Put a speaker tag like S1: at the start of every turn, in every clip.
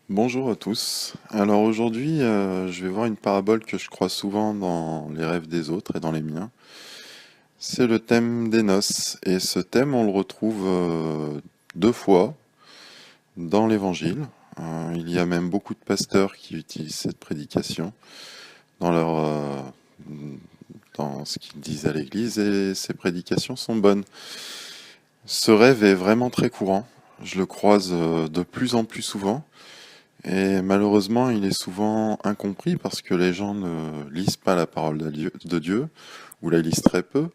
S1: Bonjour à tous. Alors aujourd'hui, je vais voir une parabole que je crois souvent dans les rêves des autres et dans les miens. C'est le thème des noces. Et ce thème, on le retrouve deux fois dans l'Évangile. Il y a même beaucoup de pasteurs qui utilisent cette prédication dans dans ce qu'ils disent à l'Église, et ces prédications sont bonnes. Ce rêve est vraiment très courant. Je le croise de plus en plus souvent. Et malheureusement, il est souvent incompris parce que les gens ne lisent pas la parole de Dieu, ou la lisent très peu,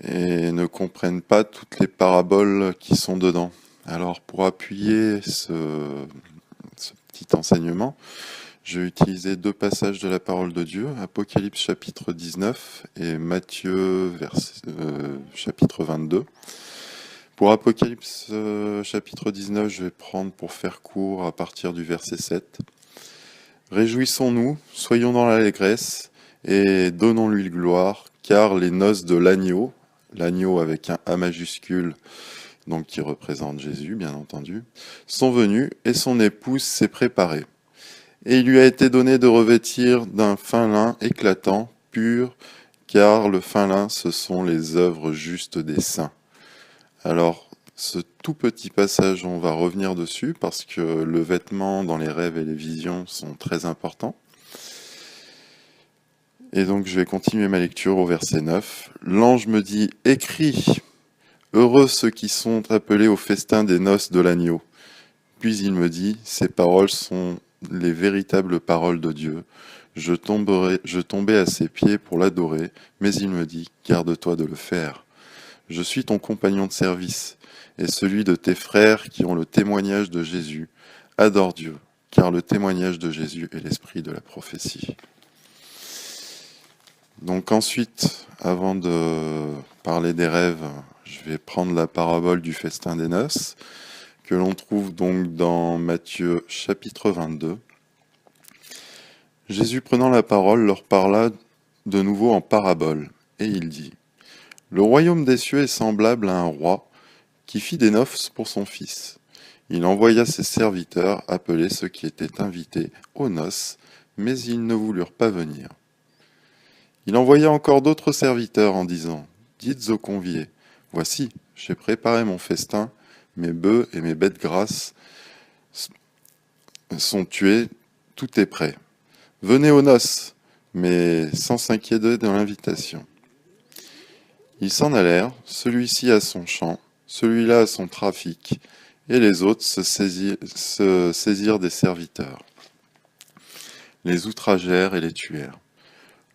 S1: et ne comprennent pas toutes les paraboles qui sont dedans. Alors, pour appuyer ce petit enseignement, je vais utiliser deux passages de la parole de Dieu, Apocalypse chapitre 19 et Matthieu chapitre 22. Pour Apocalypse chapitre 19, je vais prendre pour faire court à partir du verset 7. Réjouissons-nous, soyons dans l'allégresse et donnons-lui le gloire, car les noces de l'agneau avec un A majuscule, donc qui représente Jésus, bien entendu, sont venues et son épouse s'est préparée. Et il lui a été donné de revêtir d'un fin lin éclatant, pur, car le fin lin, ce sont les œuvres justes des saints. Alors, ce tout petit passage, on va revenir dessus parce que le vêtement dans les rêves et les visions sont très importants. Et donc, je vais continuer ma lecture au verset 9. L'ange me dit, écris, heureux ceux qui sont appelés au festin des noces de l'agneau. Puis il me dit, ces paroles sont les véritables paroles de Dieu. Je tombais à ses pieds pour l'adorer, mais il me dit, garde-toi de le faire. Je suis ton compagnon de service et celui de tes frères qui ont le témoignage de Jésus. Adore Dieu, car le témoignage de Jésus est l'esprit de la prophétie. Donc ensuite, avant de parler des rêves, je vais prendre la parabole du festin des noces, que l'on trouve donc dans Matthieu chapitre 22. Jésus prenant la parole leur parla de nouveau en parabole, et il dit, le royaume des cieux est semblable à un roi qui fit des noces pour son fils. Il envoya ses serviteurs appeler ceux qui étaient invités aux noces, mais ils ne voulurent pas venir. Il envoya encore d'autres serviteurs en disant, dites aux conviés, voici, j'ai préparé mon festin, mes bœufs et mes bêtes grasses sont tués, tout est prêt. Venez aux noces, mais sans s'inquiéter de l'invitation. Ils s'en allèrent, celui-ci à son champ, celui-là à son trafic, et les autres se saisirent des serviteurs, les outragèrent et les tuèrent.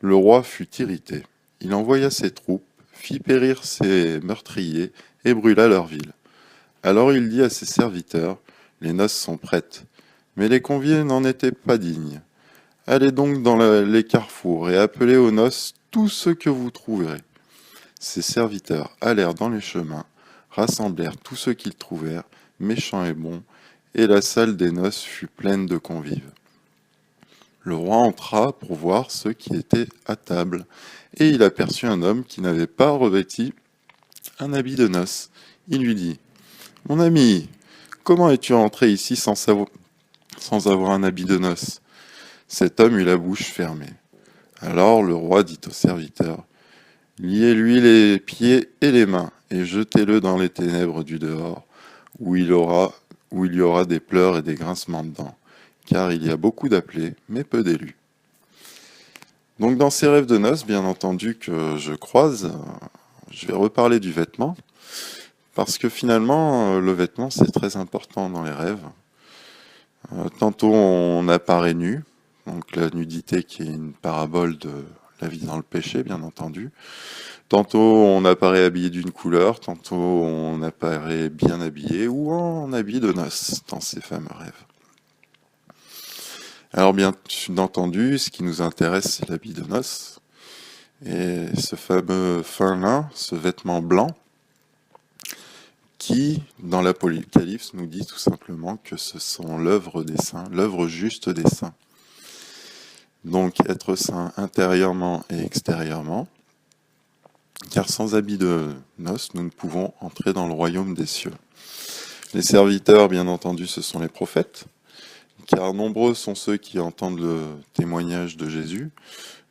S1: Le roi fut irrité. Il envoya ses troupes, fit périr ses meurtriers et brûla leur ville. Alors il dit à ses serviteurs, les noces sont prêtes, mais les conviés n'en étaient pas dignes. Allez donc dans les carrefours et appelez aux noces tous ceux que vous trouverez. Ses serviteurs allèrent dans les chemins, rassemblèrent tous ceux qu'ils trouvèrent, méchants et bons, et la salle des noces fut pleine de convives. Le roi entra pour voir ceux qui étaient à table, et il aperçut un homme qui n'avait pas revêti un habit de noces. Il lui dit, « Mon ami, comment es-tu entré ici sans avoir un habit de noces ?» Cet homme eut la bouche fermée. Alors le roi dit aux serviteurs, « Liez-lui les pieds et les mains, et jetez-le dans les ténèbres du dehors, où il y aura des pleurs et des grincements de dents. Car il y a beaucoup d'appelés, mais peu d'élus. » Donc dans ces rêves de noces, bien entendu, que je croise, je vais reparler du vêtement, parce que finalement, le vêtement, c'est très important dans les rêves. Tantôt on apparaît nu, donc la nudité qui est une parabole de la vie dans le péché, bien entendu. Tantôt on apparaît habillé d'une couleur, tantôt on apparaît bien habillé, ou en habit de noces dans ces fameux rêves. Alors bien entendu, ce qui nous intéresse, c'est l'habit de noces. Et ce fameux fin lin, ce vêtement blanc, qui, dans l'Apocalypse, nous dit tout simplement que ce sont l'œuvre des saints, l'œuvre juste des saints. Donc être saint intérieurement et extérieurement, car sans habit de noces, nous ne pouvons entrer dans le royaume des cieux. Les serviteurs, bien entendu, ce sont les prophètes, car nombreux sont ceux qui entendent le témoignage de Jésus.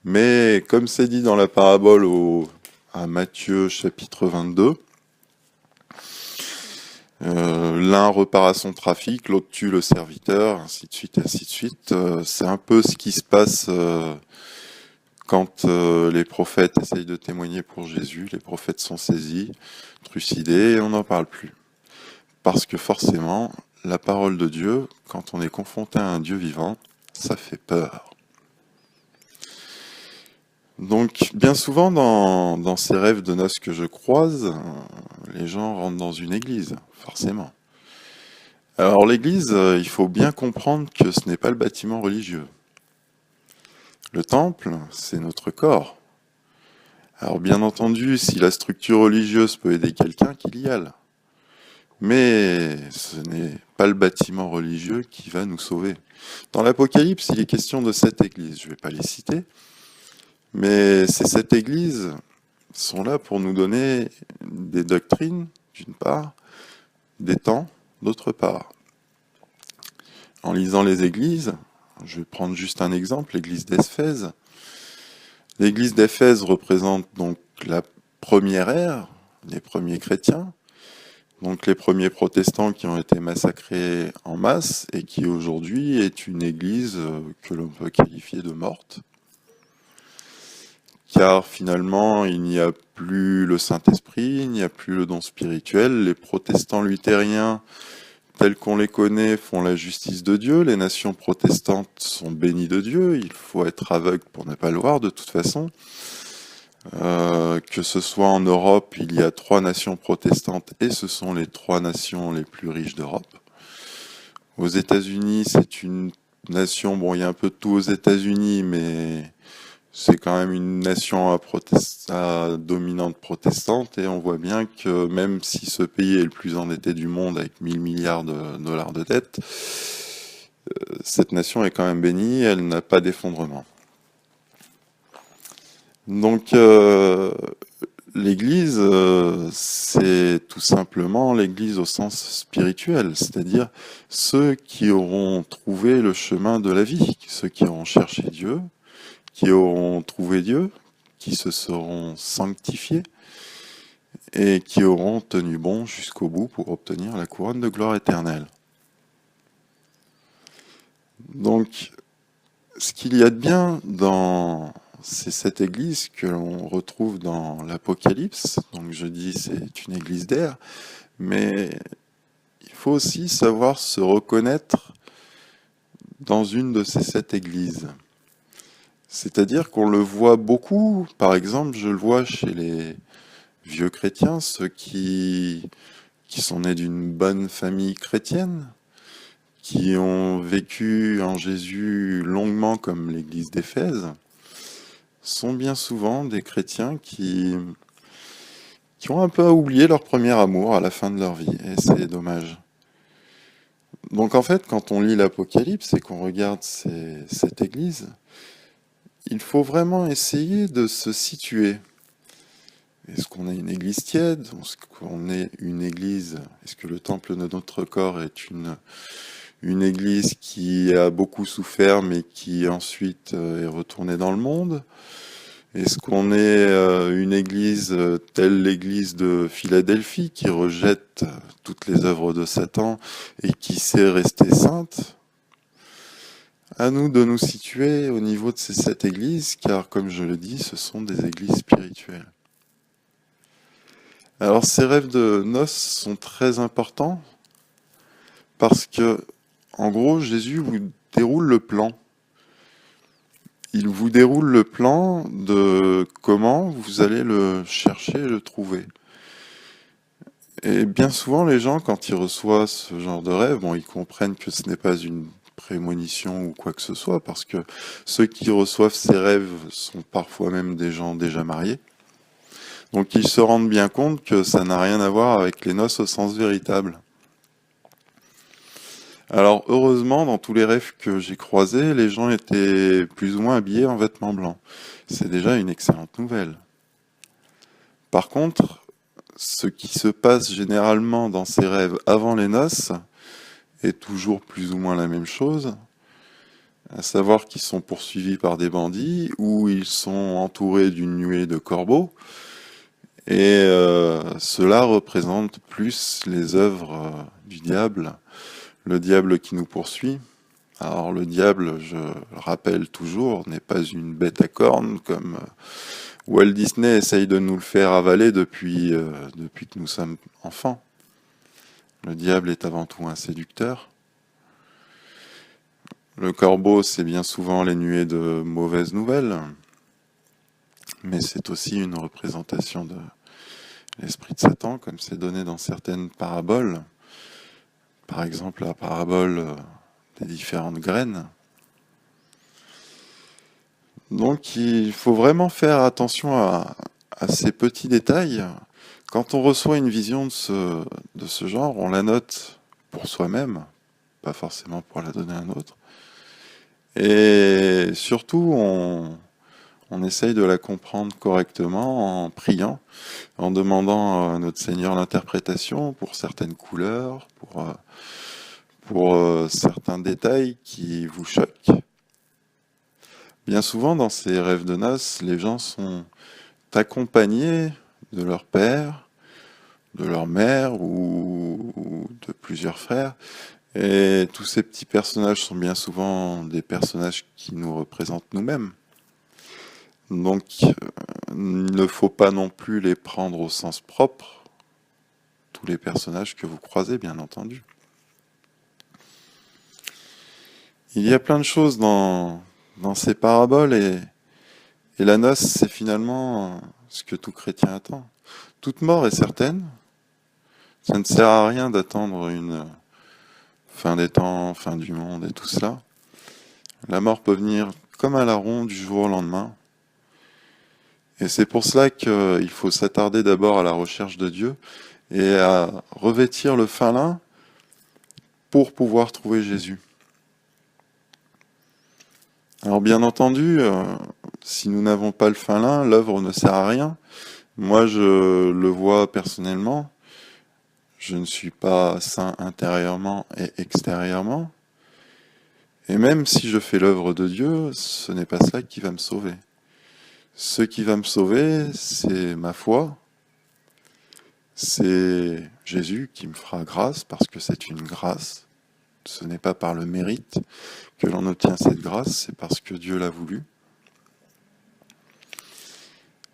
S1: Mais comme c'est dit dans la parabole à Matthieu chapitre 22, l'un repart à son trafic, l'autre tue le serviteur, ainsi de suite, ainsi de suite. C'est un peu ce qui se passe quand les prophètes essayent de témoigner pour Jésus. Les prophètes sont saisis, trucidés, et on n'en parle plus. Parce que forcément, la parole de Dieu, quand on est confronté à un Dieu vivant, ça fait peur. Donc, bien souvent, dans ces rêves de noces que je croise, les gens rentrent dans une église, forcément. Alors, l'église, il faut bien comprendre que ce n'est pas le bâtiment religieux. Le temple, c'est notre corps. Alors, bien entendu, si la structure religieuse peut aider quelqu'un, qu'il y aille. Mais ce n'est pas le bâtiment religieux qui va nous sauver. Dans l'Apocalypse, il est question de 7 églises. Je ne vais pas les citer. Mais ces 7 églises sont là pour nous donner des doctrines, d'une part, des temps, d'autre part. En lisant les églises, je vais prendre juste un exemple, l'église d'Éphèse. L'église d'Éphèse représente donc la première ère, les premiers chrétiens, donc les premiers protestants qui ont été massacrés en masse et qui aujourd'hui est une église que l'on peut qualifier de morte. Car finalement, il n'y a plus le Saint-Esprit, il n'y a plus le don spirituel. Les protestants luthériens, tels qu'on les connaît, font la justice de Dieu. Les nations protestantes sont bénies de Dieu. Il faut être aveugle pour ne pas le voir de toute façon. Que ce soit en Europe, il y a 3 nations protestantes et ce sont les 3 nations les plus riches d'Europe. Aux États-Unis, c'est une nation, bon, il y a un peu de tout aux États-Unis, mais c'est quand même une nation à dominante protestante et on voit bien que même si ce pays est le plus endetté du monde avec 1000 milliards de dollars de dette, cette nation est quand même bénie, elle n'a pas d'effondrement. Donc l'Église, c'est tout simplement l'Église au sens spirituel, c'est-à-dire ceux qui auront trouvé le chemin de la vie, ceux qui auront cherché Dieu, qui auront trouvé Dieu, qui se seront sanctifiés et qui auront tenu bon jusqu'au bout pour obtenir la couronne de gloire éternelle. Donc, ce qu'il y a de bien dans cette église que l'on retrouve dans l'Apocalypse, donc je dis c'est une église d'air, mais il faut aussi savoir se reconnaître dans une de ces 7 églises. C'est-à-dire qu'on le voit beaucoup, par exemple, je le vois chez les vieux chrétiens, ceux qui sont nés d'une bonne famille chrétienne, qui ont vécu en Jésus longuement comme l'église d'Éphèse, sont bien souvent des chrétiens qui ont un peu oublié leur premier amour à la fin de leur vie, et c'est dommage. Donc en fait, quand on lit l'Apocalypse et qu'on regarde cette église, il faut vraiment essayer de se situer. Est-ce qu'on est une église tiède? Est-ce qu'on est une église? Est-ce que le temple de notre corps est une église qui a beaucoup souffert mais qui ensuite est retournée dans le monde? Est-ce qu'on est une église telle l'église de Philadelphie qui rejette toutes les œuvres de Satan et qui sait rester sainte? À nous de nous situer au niveau de ces 7 églises, car comme je le dis, ce sont des églises spirituelles. Alors ces rêves de noces sont très importants parce que, en gros, Jésus vous déroule le plan. Il vous déroule le plan de comment vous allez le chercher et le trouver. Et bien souvent, les gens, quand ils reçoivent ce genre de rêve, bon, ils comprennent que ce n'est pas une prémonition ou quoi que ce soit, parce que ceux qui reçoivent ces rêves sont parfois même des gens déjà mariés. Donc ils se rendent bien compte que ça n'a rien à voir avec les noces au sens véritable. Alors heureusement, dans tous les rêves que j'ai croisés, les gens étaient plus ou moins habillés en vêtements blancs. C'est déjà une excellente nouvelle. Par contre, ce qui se passe généralement dans ces rêves avant les noces est toujours plus ou moins la même chose, à savoir qu'ils sont poursuivis par des bandits ou ils sont entourés d'une nuée de corbeaux. Et cela représente plus les œuvres du diable, le diable qui nous poursuit. Alors le diable, je le rappelle toujours, n'est pas une bête à cornes comme Walt Disney essaye de nous le faire avaler depuis que nous sommes enfants. Le diable est avant tout un séducteur. Le corbeau, c'est bien souvent les nuées de mauvaises nouvelles, mais c'est aussi une représentation de l'esprit de Satan, comme c'est donné dans certaines paraboles. Par exemple, la parabole des différentes graines. Donc, il faut vraiment faire attention à ces petits détails. Quand on reçoit une vision de ce genre, on la note pour soi-même, pas forcément pour la donner à un autre. Et surtout, on essaye de la comprendre correctement en priant, en demandant à notre Seigneur l'interprétation pour certaines couleurs, pour certains détails qui vous choquent. Bien souvent, dans ces rêves de noces, les gens sont accompagnés de leur père, de leur mère ou de plusieurs frères. Et tous ces petits personnages sont bien souvent des personnages qui nous représentent nous-mêmes. Donc, il ne faut pas non plus les prendre au sens propre, tous les personnages que vous croisez, bien entendu. Il y a plein de choses dans ces paraboles et la noce, c'est finalement ce que tout chrétien attend. Toute mort est certaine. Ça ne sert à rien d'attendre une fin des temps, fin du monde et tout cela. La mort peut venir comme un larron du jour au lendemain. Et c'est pour cela qu'il faut s'attarder d'abord à la recherche de Dieu et à revêtir le fin lin pour pouvoir trouver Jésus. Alors bien entendu, si nous n'avons pas le fin lin, l'œuvre ne sert à rien. Moi, je le vois personnellement. Je ne suis pas saint intérieurement et extérieurement. Et même si je fais l'œuvre de Dieu, ce n'est pas cela qui va me sauver. Ce qui va me sauver, c'est ma foi. C'est Jésus qui me fera grâce parce que c'est une grâce. Ce n'est pas par le mérite que l'on obtient cette grâce, c'est parce que Dieu l'a voulu.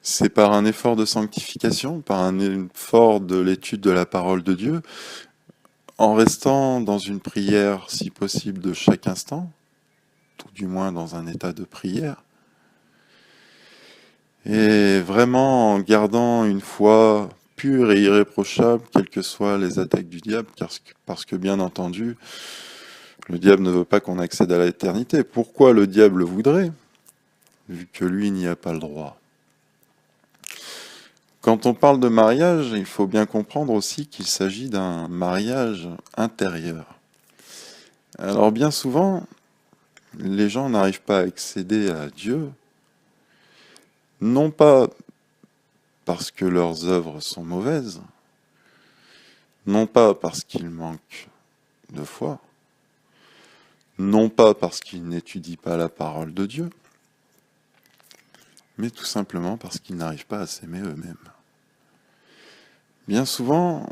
S1: C'est par un effort de sanctification, par un effort de l'étude de la parole de Dieu, en restant dans une prière, si possible, de chaque instant, tout du moins dans un état de prière, et vraiment en gardant une foi pure et irréprochable, quelles que soient les attaques du diable, parce que bien entendu, le diable ne veut pas qu'on accède à l'éternité. Pourquoi le diable voudrait, vu que lui n'y a pas le droit? Quand on parle de mariage, il faut bien comprendre aussi qu'il s'agit d'un mariage intérieur. Alors bien souvent, les gens n'arrivent pas à accéder à Dieu, non pas parce que leurs œuvres sont mauvaises, non pas parce qu'ils manquent de foi, non pas parce qu'ils n'étudient pas la parole de Dieu, mais tout simplement parce qu'ils n'arrivent pas à s'aimer eux-mêmes. Bien souvent,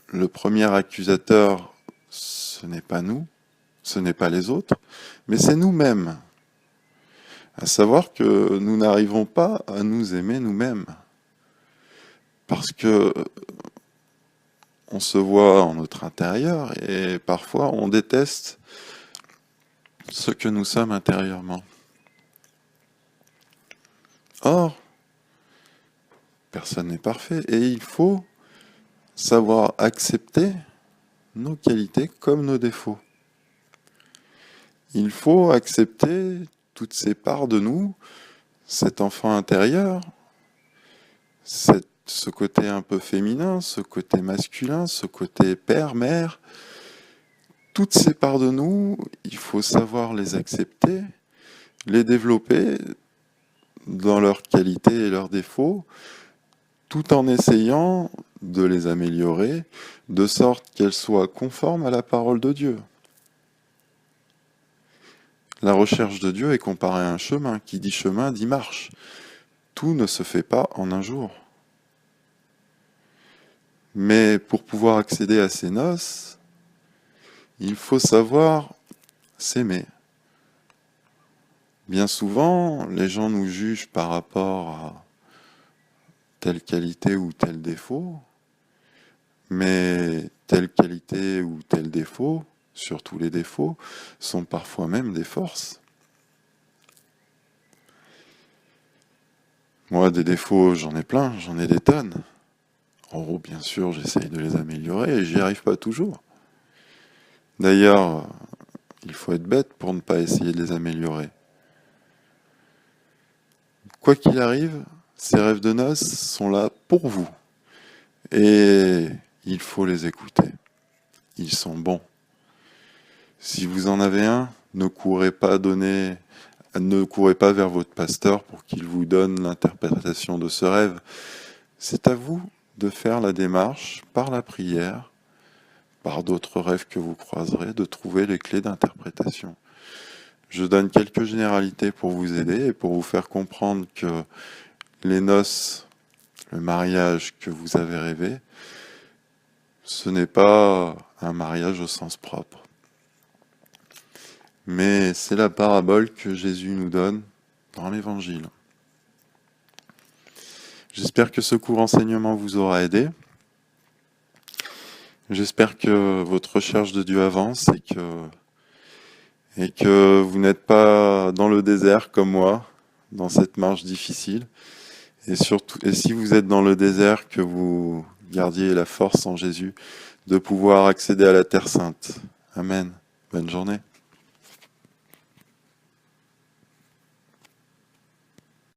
S1: le premier accusateur, ce n'est pas nous, ce n'est pas les autres, mais c'est nous-mêmes. À savoir que nous n'arrivons pas à nous aimer nous-mêmes. Parce que on se voit en notre intérieur et parfois on déteste ce que nous sommes intérieurement. Or, personne n'est parfait et il faut savoir accepter nos qualités comme nos défauts. Il faut accepter toutes ces parts de nous, cet enfant intérieur, ce côté un peu féminin, ce côté masculin, ce côté père, mère. Toutes ces parts de nous, il faut savoir les accepter, les développer dans leurs qualités et leurs défauts, tout en essayant de les améliorer, de sorte qu'elles soient conformes à la parole de Dieu. La recherche de Dieu est comparée à un chemin. Qui dit chemin dit marche. Tout ne se fait pas en un jour. Mais pour pouvoir accéder à ces noces, il faut savoir s'aimer. Bien souvent, les gens nous jugent par rapport à telle qualité ou tel défaut, mais telle qualité ou tel défaut, surtout les défauts, sont parfois même des forces. Moi, des défauts, j'en ai plein, j'en ai des tonnes. En gros, bien sûr, j'essaye de les améliorer et j'y arrive pas toujours. D'ailleurs, il faut être bête pour ne pas essayer de les améliorer. Quoi qu'il arrive, ces rêves de noces sont là pour vous. Et il faut les écouter. Ils sont bons. Si vous en avez un, ne courez pas vers votre pasteur pour qu'il vous donne l'interprétation de ce rêve. C'est à vous de faire la démarche par la prière, par d'autres rêves que vous croiserez, de trouver les clés d'interprétation. Je donne quelques généralités pour vous aider et pour vous faire comprendre que les noces, le mariage que vous avez rêvé, ce n'est pas un mariage au sens propre. Mais c'est la parabole que Jésus nous donne dans l'Évangile. J'espère que ce court enseignement vous aura aidé. J'espère que votre recherche de Dieu avance et que vous n'êtes pas dans le désert comme moi, dans cette marche difficile. Et surtout, et si vous êtes dans le désert, que vous gardiez la force en Jésus de pouvoir accéder à la Terre Sainte. Amen. Bonne journée.